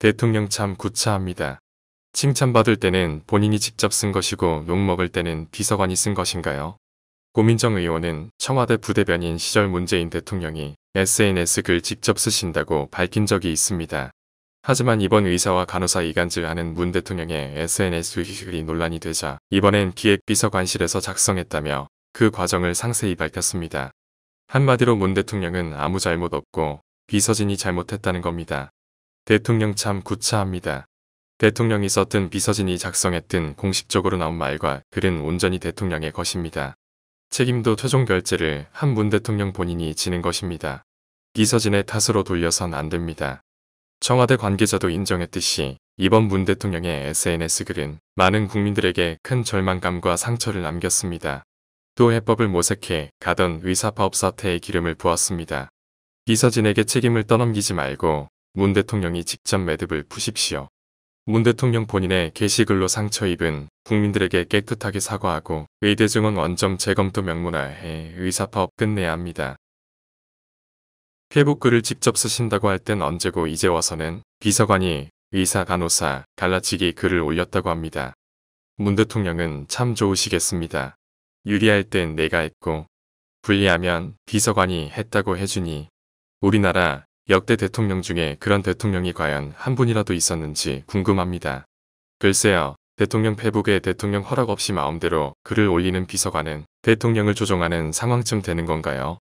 대통령 참 구차합니다. 칭찬받을 때는 본인이 직접 쓴 것이고 욕먹을 때는 비서관이 쓴 것인가요? 고민정 의원은 청와대 부대변인 시절 문재인 대통령이 SNS 글 직접 쓰신다고 밝힌 적이 있습니다. 하지만 이번 의사와 간호사 이간질하는 문 대통령의 SNS 글이 논란이 되자 이번엔 기획비서관실에서 작성했다며 그 과정을 상세히 밝혔습니다. 한마디로 문 대통령은 아무 잘못 없고 비서진이 잘못했다는 겁니다. 대통령 참 구차합니다. 대통령이 썼든 비서진이 작성했든 공식적으로 나온 말과 글은 온전히 대통령의 것입니다. 책임도 최종 결재를 한 문 대통령 본인이 지는 것입니다. 비서진의 탓으로 돌려선 안 됩니다. 청와대 관계자도 인정했듯이 이번 문 대통령의 SNS 글은 많은 국민들에게 큰 절망감과 상처를 남겼습니다. 또 해법을 모색해 가던 의사파업 사태에 기름을 부었습니다. 비서진에게 책임을 떠넘기지 말고 문 대통령이 직접 매듭을 푸십시오. 문 대통령 본인의 게시글로 상처 입은 국민들에게 깨끗하게 사과하고 의대 증원 원점 재검토 명문화해 의사파업 끝내야 합니다. 회복글을 직접 쓰신다고 할 땐 언제고 이제 와서는 비서관이 의사 간호사 갈라치기 글을 올렸다고 합니다. 문 대통령은 참 좋으시겠습니다. 유리할 땐 내가 했고 불리하면 비서관이 했다고 해주니 우리나라 역대 대통령 중에 그런 대통령이 과연 한 분이라도 있었는지 궁금합니다. 글쎄요. 대통령 페북에 대통령 허락 없이 마음대로 글을 올리는 비서관은 대통령을 조종하는 상황쯤 되는 건가요?